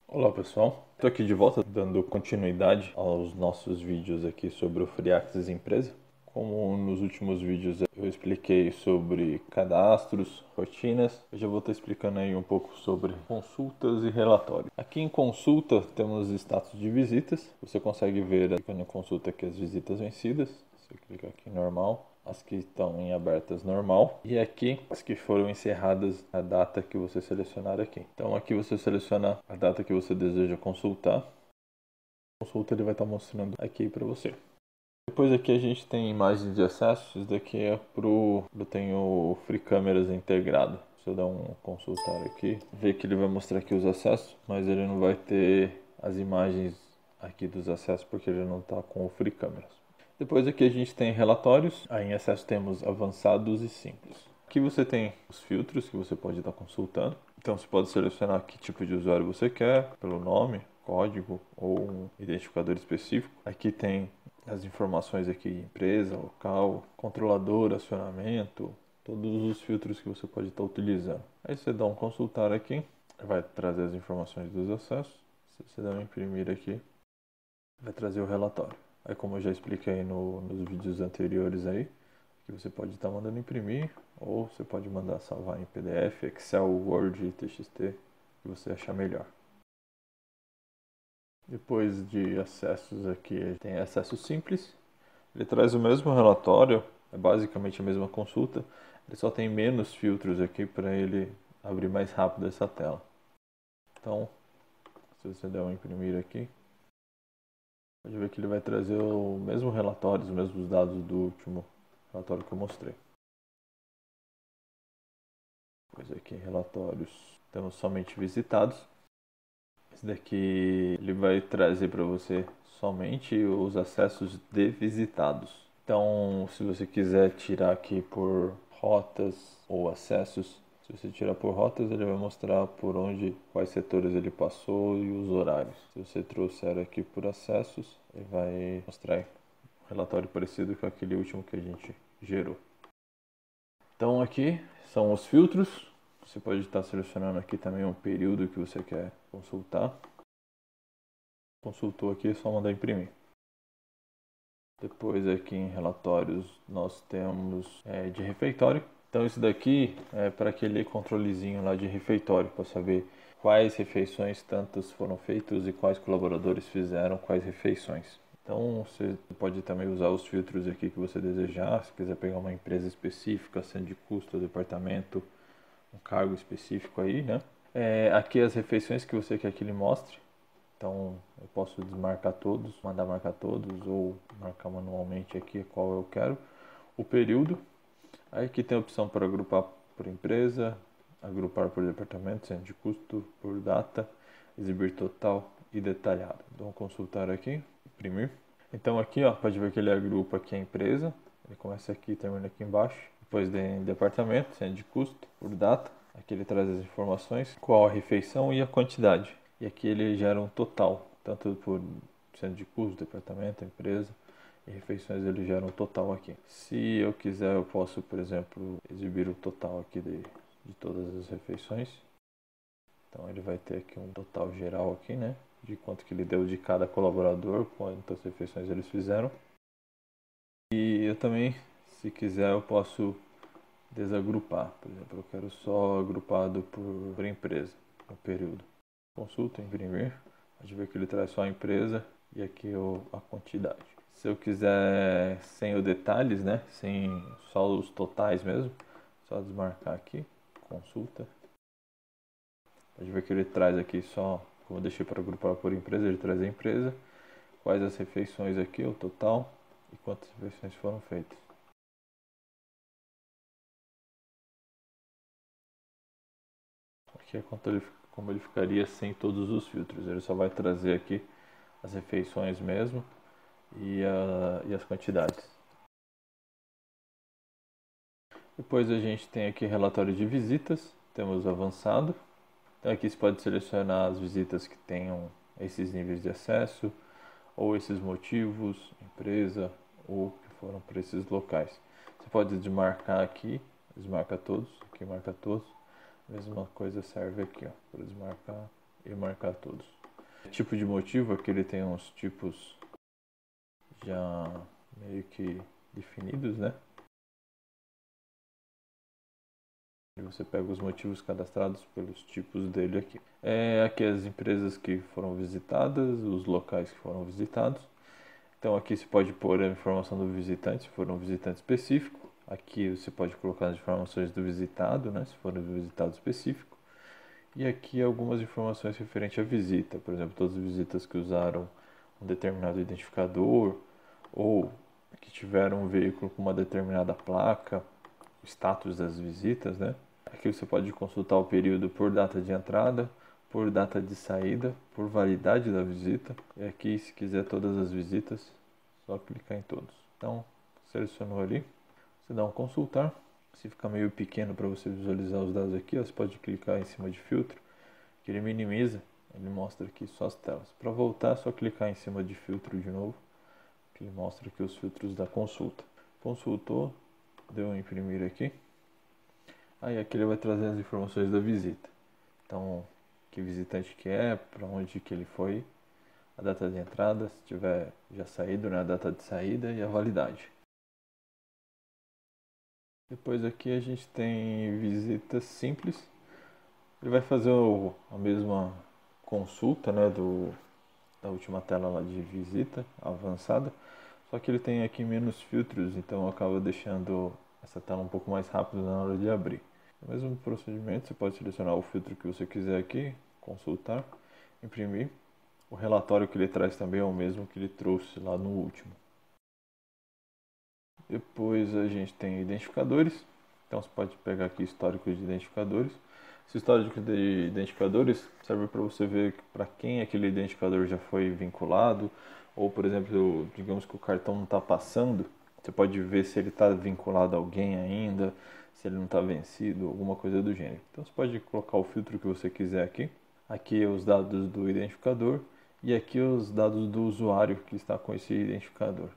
Olá pessoal, estou aqui de volta dando continuidade aos nossos vídeos aqui sobre o Free Access Empresa. Como nos últimos vídeos eu expliquei sobre cadastros, rotinas, eu já vou estar explicando aí um pouco sobre consultas e relatórios. Aqui em consulta temos status de visitas, você consegue ver aqui na consulta aqui as visitas vencidas, você clica aqui em normal, as que estão em abertas normal e aqui as que foram encerradas a data que você selecionar aqui. Então aqui você seleciona a data que você deseja consultar. A consulta ele vai estar mostrando aqui para você. Depois aqui a gente tem imagens de acesso. Isso daqui é eu tenho o Free Cameras integrado. Se eu dar um consultar aqui, vê que ele vai mostrar aqui os acessos, mas ele não vai ter as imagens aqui dos acessos porque ele não está com o Free Cameras. Depois aqui a gente tem relatórios, aí em acesso temos avançados e simples. Aqui você tem os filtros que você pode estar consultando. Então você pode selecionar que tipo de usuário você quer, pelo nome, código ou um identificador específico. Aqui tem as informações aqui, empresa, local, controlador, acionamento, todos os filtros que você pode estar utilizando. Aí você dá um consultar aqui, vai trazer as informações dos acessos. Se você der um imprimir aqui, vai trazer o relatório. Aí como eu já expliquei nos vídeos anteriores aí, que você pode estar mandando imprimir, ou você pode mandar salvar em PDF, Excel, Word, TXT, que você achar melhor. Depois de acessos aqui, tem acesso simples. Ele traz o mesmo relatório, é basicamente a mesma consulta, ele só tem menos filtros aqui para ele abrir mais rápido essa tela. Então, se você der um imprimir aqui, pode ver que ele vai trazer o mesmo relatório, os mesmos dados do último relatório que eu mostrei. Depois aqui em relatórios temos somente visitados. Esse daqui ele vai trazer para você somente os acessos de visitados. Então, se você quiser tirar aqui por rotas ou acessos, se você tirar por rotas, ele vai mostrar por onde, quais setores ele passou e os horários. Se você trouxer aqui por acessos, ele vai mostrar um relatório parecido com aquele último que a gente gerou. Então aqui são os filtros. Você pode estar selecionando aqui também um período que você quer consultar. Consultou aqui, é só mandar imprimir. Depois aqui em relatórios nós temos de refeitório. Então isso daqui é para aquele controlezinho lá de refeitório, para saber quais refeições tantas foram feitas e quais colaboradores fizeram quais refeições. Então você pode também usar os filtros aqui que você desejar, se quiser pegar uma empresa específica, sendo de custo, departamento, um cargo específico aí, né? Aqui as refeições que você quer que ele mostre. Então eu posso desmarcar todos, mandar marcar todos ou marcar manualmente aqui qual eu quero. O período, aí aqui tem a opção para agrupar por empresa, agrupar por departamento, centro de custo, por data, exibir total e detalhado. Então consultar aqui, imprimir. Então aqui ó, pode ver que ele agrupa aqui a empresa, ele começa aqui e termina aqui embaixo. Depois tem departamento, centro de custo, por data. Aqui ele traz as informações, qual a refeição e a quantidade. E aqui ele gera um total, tanto por centro de custo, departamento, empresa e refeições ele gera um total aqui. Se eu quiser eu posso, por exemplo, exibir o total aqui de todas as refeições. Então ele vai ter aqui um total geral aqui, né? De quanto que ele deu de cada colaborador, quantas refeições eles fizeram. E eu também, se quiser, eu posso desagrupar. Por exemplo, eu quero só agrupado por empresa, no período. Consulta, imprimir. Pode ver que ele traz só a empresa e aqui a quantidade. Se eu quiser sem os detalhes, né? Sem só os totais mesmo, só desmarcar aqui, consulta. Pode ver que ele traz aqui só, como eu deixei para agrupar por empresa, ele traz a empresa, quais as refeições aqui, o total e quantas refeições foram feitas. Aqui é como ele ficaria sem todos os filtros. Ele só vai trazer aqui as refeições mesmo e as quantidades. Depois a gente tem aqui relatório de visitas, temos avançado. Então aqui você pode selecionar as visitas que tenham esses níveis de acesso, ou esses motivos, empresa, ou que foram para esses locais. Você pode desmarcar aqui, desmarca todos, aqui marca todos. Mesma coisa serve aqui, ó, para desmarcar e marcar todos. Tipo de motivo é que ele tem uns tipos já meio que definidos, né? E você pega os motivos cadastrados pelos tipos dele aqui. Aqui as empresas que foram visitadas, os locais que foram visitados. Então aqui você pode pôr a informação do visitante, se for um visitante específico. Aqui você pode colocar as informações do visitado, né, se for um visitado específico. E aqui algumas informações referentes à visita. Por exemplo, todas as visitas que usaram um determinado identificador ou que tiveram um veículo com uma determinada placa, o status das visitas, né? Aqui você pode consultar o período por data de entrada, por data de saída, por validade da visita. E aqui, se quiser todas as visitas, só clicar em todos. Então, selecionou ali, você dá um consultar. Se ficar meio pequeno para você visualizar os dados aqui, você pode clicar em cima de filtro, que ele minimiza, ele mostra aqui só as telas. Para voltar, é só clicar em cima de filtro de novo, que ele mostra aqui os filtros da consulta. Consultou, deu um imprimir aqui. Aí aqui ele vai trazer as informações da visita. Então, que visitante que é, para onde que ele foi, a data de entrada, se tiver já saído, né, a data de saída e a validade. Depois aqui a gente tem visitas simples. Ele vai fazer a mesma consulta, né, da última tela lá de visita avançada, só que ele tem aqui menos filtros, então acaba deixando essa tela um pouco mais rápida na hora de abrir. O mesmo procedimento, você pode selecionar o filtro que você quiser aqui, consultar, imprimir. O relatório que ele traz também é o mesmo que ele trouxe lá no último. Depois a gente tem identificadores. Então você pode pegar aqui históricos de identificadores. Esse histórico de identificadores serve para você ver para quem aquele identificador já foi vinculado. Ou, por exemplo, digamos que o cartão não está passando. Você pode ver se ele está vinculado a alguém ainda, se ele não está vencido, alguma coisa do gênero. Então você pode colocar o filtro que você quiser aqui. Aqui os dados do identificador e aqui os dados do usuário que está com esse identificador.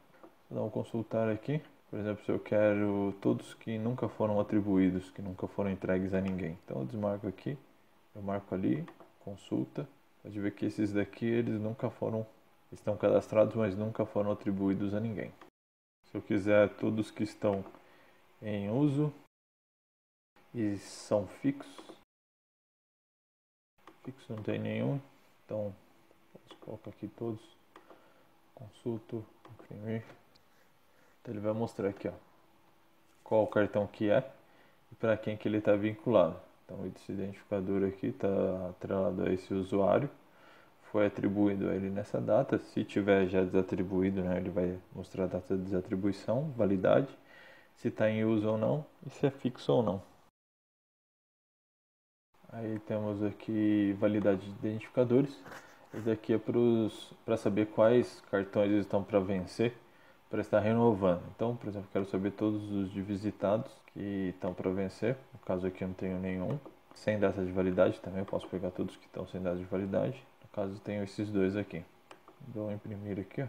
Vou dar um consultar aqui. Por exemplo, se eu quero todos que nunca foram atribuídos, que nunca foram entregues a ninguém. Então eu desmarco aqui, eu marco ali, consulta. Pode ver que esses daqui eles nunca foram, estão cadastrados, mas nunca foram atribuídos a ninguém. Se eu quiser todos que estão em uso e são fixos não tem nenhum, então posso colocar aqui todos, consulto, imprimir. Então ele vai mostrar aqui, ó, qual o cartão que é e para quem que ele está vinculado. Então esse identificador aqui está atrelado a esse usuário, foi atribuído a ele nessa data. Se tiver já desatribuído, né, ele vai mostrar a data de desatribuição, validade, se está em uso ou não e se é fixo ou não. Aí temos aqui validade de identificadores. Esse aqui é para saber quais cartões estão para vencer, para estar renovando. Então, por exemplo, quero saber todos os de visitados que estão para vencer. No caso aqui eu não tenho nenhum. Sem data de validade também, eu posso pegar todos que estão sem data de validade. No caso eu tenho esses dois aqui. Dou um imprimir aqui, ó.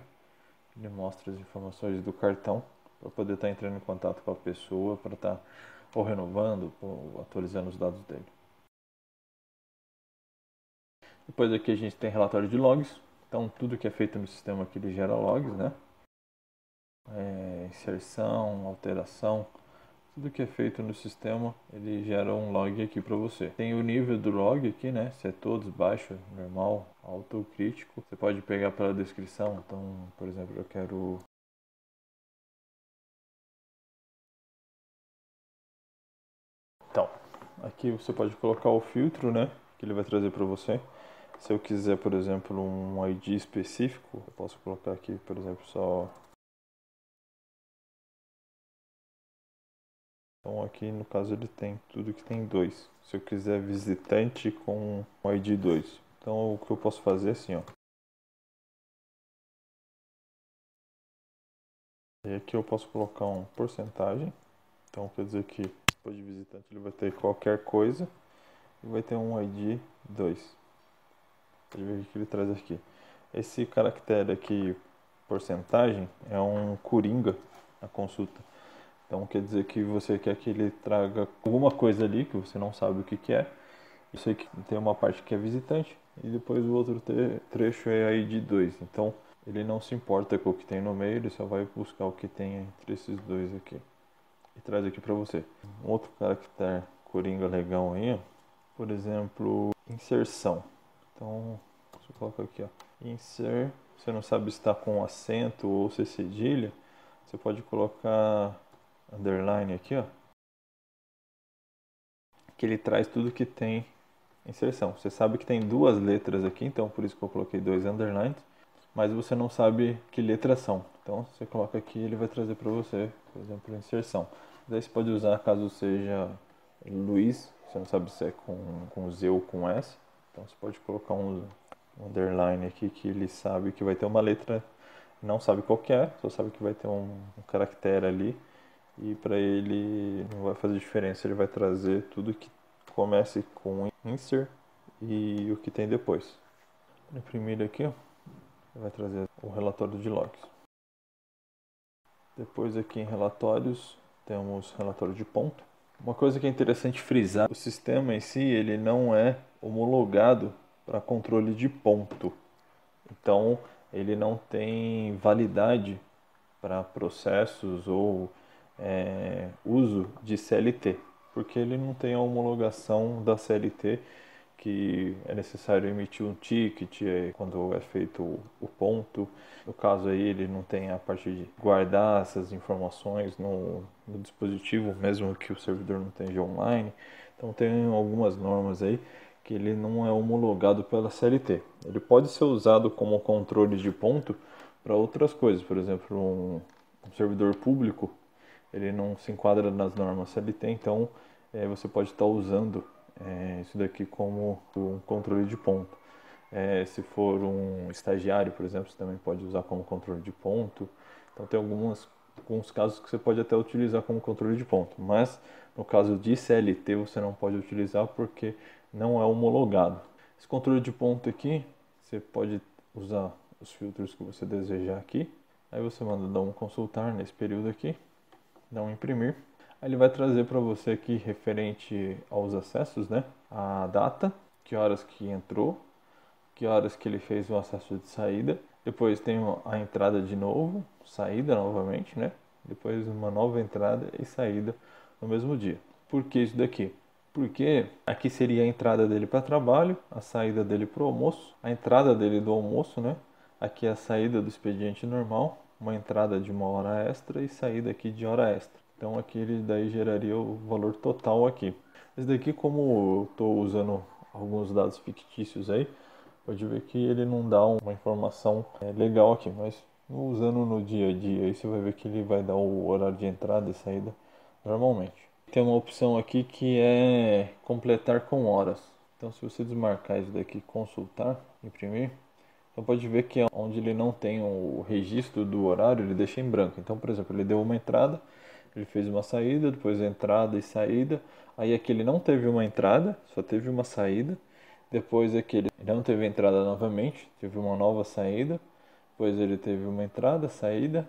Ele mostra as informações do cartão para poder estar entrando em contato com a pessoa, para estar ou renovando ou atualizando os dados dele. Depois aqui a gente tem relatório de logs. Então tudo que é feito no sistema aqui ele gera logs, né? Inserção, alteração, tudo que é feito no sistema ele gera um log aqui para você. Tem o nível do log aqui, né? Se é todos, baixo, normal, alto ou crítico. Você pode pegar pela descrição. Então, por exemplo, eu quero... Então, aqui você pode colocar o filtro, né? Que ele vai trazer para você. Se eu quiser, por exemplo, um ID específico, eu posso colocar aqui, por exemplo, só... Então aqui no caso ele tem tudo que tem 2. Se eu quiser visitante com o ID 2. Então o que eu posso fazer é assim, ó. E aqui eu posso colocar uma porcentagem. Então quer dizer que depois de visitante ele vai ter qualquer coisa e vai ter um ID 2. Pode ver o que ele traz aqui. Esse caractere aqui, porcentagem, é um coringa na consulta. Então quer dizer que você quer que ele traga alguma coisa ali que você não sabe o que é. Eu sei que tem uma parte que é visitante e depois o outro trecho é a ID 2. Então ele não se importa com o que tem no meio, ele só vai buscar o que tem entre esses dois aqui. E traz aqui para você. Um outro caractere coringa legal aí, ó, por exemplo, inserção. Então, você coloca aqui, ó, insert. Você não sabe se está com acento ou se é cedilha, você pode colocar underline aqui, ó, que ele traz tudo que tem inserção. Você sabe que tem duas letras aqui, então por isso que eu coloquei dois underlines, mas você não sabe que letras são. Então você coloca aqui e ele vai trazer para você, por exemplo, inserção. Daí você pode usar caso seja Luiz, você não sabe se é com Z ou com S. Então você pode colocar um underline aqui que ele sabe que vai ter uma letra, não sabe qual que é, só sabe que vai ter um caractere ali. E para ele não vai fazer diferença, ele vai trazer tudo que comece com insert e o que tem depois. No primeiro aqui, ó, ele vai trazer o relatório de logs. Depois aqui em relatórios, temos relatório de ponto. Uma coisa que é interessante frisar, o sistema em si, ele não é homologado para controle de ponto. Então, ele não tem validade para processos ou uso de CLT, porque ele não tem a homologação da CLT, que é necessário emitir um ticket quando é feito o ponto. No caso aí, ele não tem a parte de guardar essas informações no dispositivo, mesmo que o servidor não esteja online. Então tem algumas normas aí que ele não é homologado pela CLT. Ele pode ser usado como controle de ponto para outras coisas, por exemplo, um servidor público, ele não se enquadra nas normas CLT, então você pode estar usando isso daqui como um controle de ponto. Se for um estagiário, por exemplo, você também pode usar como controle de ponto. Então tem alguns casos que você pode até utilizar como controle de ponto, mas no caso de CLT você não pode utilizar porque não é homologado. Esse controle de ponto aqui, você pode usar os filtros que você desejar aqui. Aí você manda dar um consultar nesse período aqui, dá um imprimir. Aí ele vai trazer para você aqui referente aos acessos, né? A data, que horas que entrou, que horas que ele fez o acesso de saída. Depois tem a entrada de novo, saída novamente, né? Depois uma nova entrada e saída no mesmo dia. Por que isso daqui? Porque aqui seria a entrada dele para trabalho, a saída dele para o almoço, a entrada dele do almoço, né? Aqui é a saída do expediente normal, uma entrada de uma hora extra e saída aqui de hora extra. Então aqui ele daí geraria o valor total aqui. Esse daqui, como eu estou usando alguns dados fictícios aí, pode ver que ele não dá uma informação legal aqui, mas usando no dia a dia aí você vai ver que ele vai dar o horário de entrada e saída normalmente. Tem uma opção aqui que é completar com horas. Então se você desmarcar isso daqui, consultar, imprimir, então pode ver que onde ele não tem o registro do horário, ele deixa em branco. Então, por exemplo, ele deu uma entrada, ele fez uma saída, depois entrada e saída. Aí aqui ele não teve uma entrada, só teve uma saída. Depois aqui ele não teve entrada novamente, teve uma nova saída. Depois ele teve uma entrada, saída,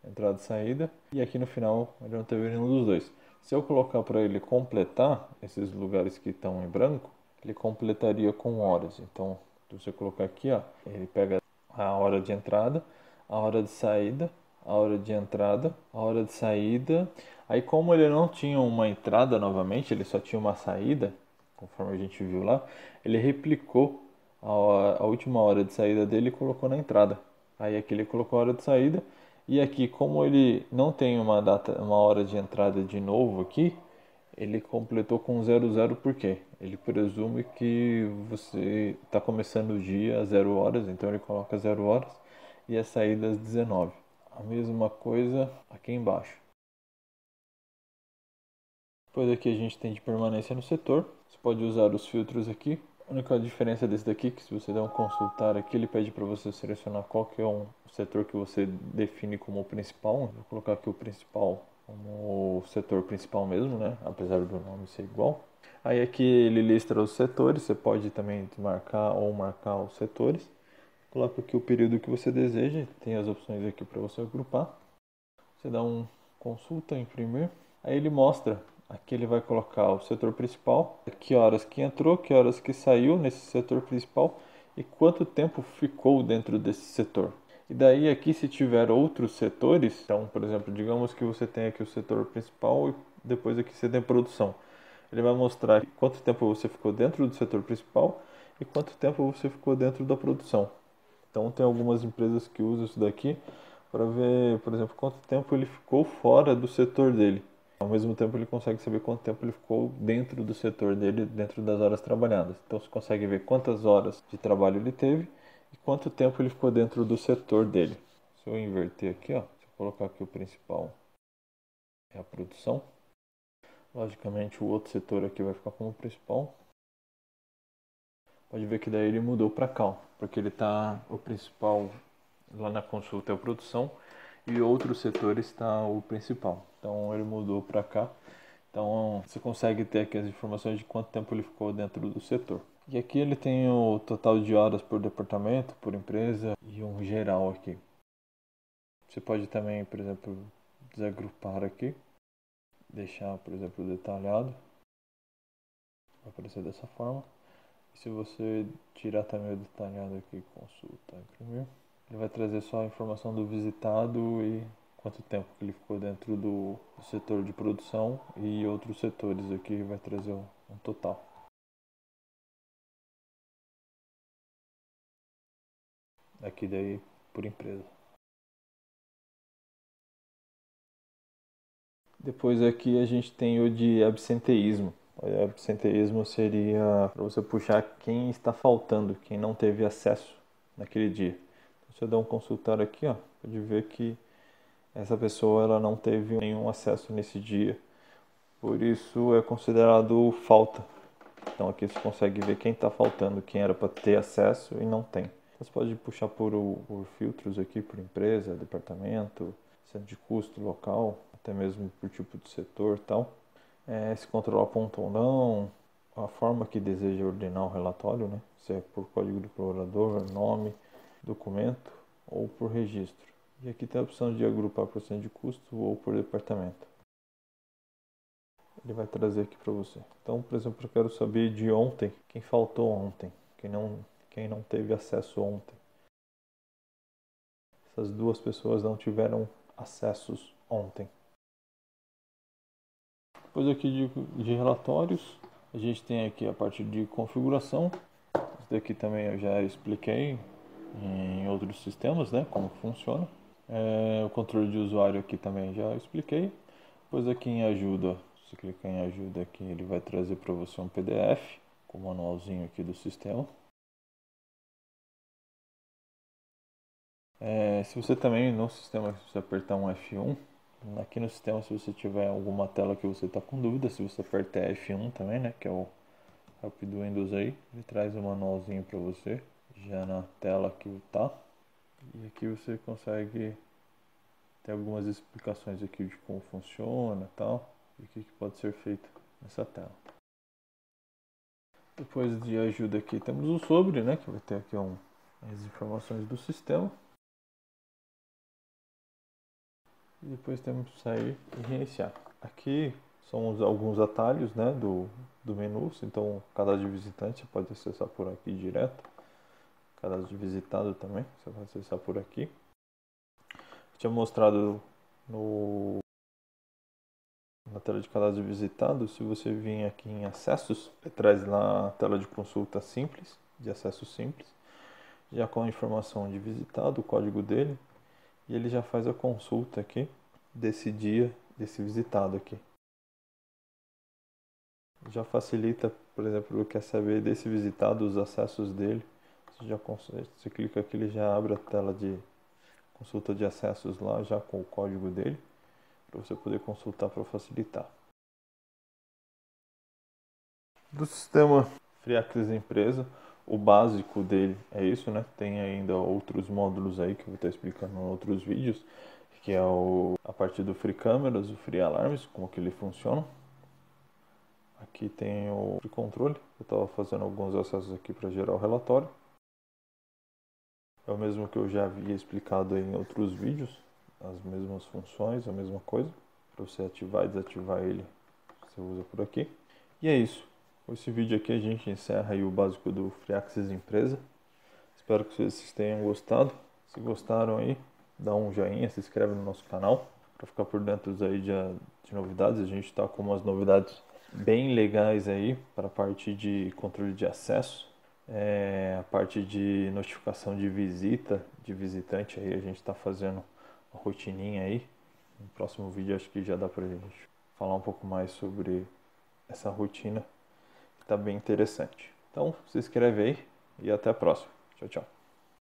entrada e saída. E aqui no final ele não teve nenhum dos dois. Se eu colocar para ele completar esses lugares que estão em branco, ele completaria com horas. Então, se você colocar aqui, ó, ele pega a hora de entrada, a hora de saída, a hora de entrada, a hora de saída. Aí como ele não tinha uma entrada novamente, ele só tinha uma saída, conforme a gente viu lá, ele replicou a última hora de saída dele e colocou na entrada. Aí aqui ele colocou a hora de saída e aqui como ele não tem uma data, uma hora de entrada de novo aqui, ele completou com 00 porque ele presume que você está começando o dia às 0 horas, então ele coloca 0 horas e a saída às 19. A mesma coisa aqui embaixo. Depois aqui a gente tem de permanência no setor. Você pode usar os filtros aqui. A única diferença desse daqui é que se você der um consultar aqui, ele pede para você selecionar qual que é um setor que você define como o principal. Vou colocar aqui o principal como o setor principal mesmo, né? Apesar do nome ser igual. Aí aqui ele lista os setores, você pode também desmarcar ou marcar os setores. Coloca aqui o período que você deseja, tem as opções aqui para você agrupar. Você dá um consulta, imprimir. Aí ele mostra Aqui ele vai colocar o setor principal, que horas que entrou, que horas que saiu nesse setor principal e quanto tempo ficou dentro desse setor. E daí aqui, se tiver outros setores, então, por exemplo, digamos que você tem aqui o setor principal e depois aqui você tem produção. Ele vai mostrar quanto tempo você ficou dentro do setor principal e quanto tempo você ficou dentro da produção. Então tem algumas empresas que usam isso daqui para ver, por exemplo, quanto tempo ele ficou fora do setor dele. Ao mesmo tempo ele consegue saber quanto tempo ele ficou dentro do setor dele, dentro das horas trabalhadas. Então você consegue ver quantas horas de trabalho ele teve e quanto tempo ele ficou dentro do setor dele. Se eu inverter aqui, ó, se eu colocar aqui o principal é a produção, logicamente o outro setor aqui vai ficar como principal. Pode ver que daí ele mudou para cá, ó, porque ele tá o principal lá na consulta é a produção e outros setores está o principal. Então ele mudou para cá. Então você consegue ter aqui as informações de quanto tempo ele ficou dentro do setor. E aqui ele tem o total de horas por departamento, por empresa e um geral aqui. Você pode também, por exemplo, desagrupar aqui, deixar, por exemplo, detalhado. Vai aparecer dessa forma. E se você tirar também o detalhado aqui, consulta, imprimir, ele vai trazer só a informação do visitado e quanto tempo que ele ficou dentro do setor de produção e outros setores aqui vai trazer um total. Aqui daí por empresa. Depois aqui a gente tem o de absenteísmo. O absenteísmo seria para você puxar quem está faltando, quem não teve acesso naquele dia. Então, se eu der um consultar aqui, ó, pode ver que essa pessoa ela não teve nenhum acesso nesse dia. Por isso é considerado falta. Então aqui você consegue ver quem está faltando, quem era para ter acesso e não tem. Então, você pode puxar por filtros aqui, por empresa, departamento, centro de custo, local, até mesmo por tipo de setor e tal. Se controlar ponto ou não, a forma que deseja ordenar o relatório, né? Se é por código do colaborador, nome, documento ou por registro. E aqui tem a opção de agrupar por centro de custo ou por departamento. Ele vai trazer aqui para você. Então, por exemplo, eu quero saber de ontem, quem faltou ontem, quem não teve acesso ontem. Essas duas pessoas não tiveram acessos ontem. Depois aqui de relatórios, a gente tem aqui a parte de configuração. Isso daqui também eu já expliquei em outros sistemas, né, como funciona. O controle de usuário aqui também já expliquei. Depois aqui em ajuda, se clicar em ajuda aqui, ele vai trazer para você um PDF com o manualzinho aqui do sistema. Se você também no sistema, se você apertar um F1, aqui no sistema, se você tiver alguma tela que você está com dúvida, se você apertar F1 também, né, que é o Help do Windows aí, ele traz o manualzinho para você, já na tela que tá. E aqui você consegue ter algumas explicações aqui de como funciona e tal, e o que pode ser feito nessa tela. Depois de ajuda aqui temos o sobre, né, que vai ter aqui as informações do sistema. E depois temos que sair e reiniciar. Aqui são alguns atalhos, né, do menu. Então, cadastro de visitante você pode acessar por aqui direto. Cadastro de visitado também, você pode acessar por aqui. Eu tinha mostrado na tela de cadastro de visitado. Se você vir aqui em acessos, ele traz lá a tela de consulta simples, de acesso simples, já com a informação de visitado, o código dele. E ele já faz a consulta aqui desse dia, desse visitado aqui. Já facilita, por exemplo, quer saber desse visitado, os acessos dele. Você clica aqui, ele já abre a tela de consulta de acessos lá, já com o código dele, para você poder consultar para facilitar. Do sistema FreeAccess Empresa, o básico dele é isso, né? Tem ainda outros módulos aí que eu vou estar explicando em outros vídeos, que é a parte do Free Cameras, o Free Alarms, como que ele funciona. Aqui tem o Free Controle, eu estava fazendo alguns acessos aqui para gerar o relatório. É o mesmo que eu já havia explicado em outros vídeos, as mesmas funções, a mesma coisa. Para você ativar e desativar ele, você você usa por aqui. E é isso. Com esse vídeo aqui a gente encerra aí o básico do FreeAccess Empresa. Espero que vocês tenham gostado. Se gostaram aí, dá um joinha, se inscreve no nosso canal para ficar por dentro aí de novidades. A gente está com umas novidades bem legais aí para a parte de controle de acesso, a parte de notificação de visita, de visitante aí. A gente está fazendo uma rotininha aí. No próximo vídeo acho que já dá para a gente falar um pouco mais sobre essa rotina, que está bem interessante. Então se inscreve aí e até a próxima. Tchau, tchau.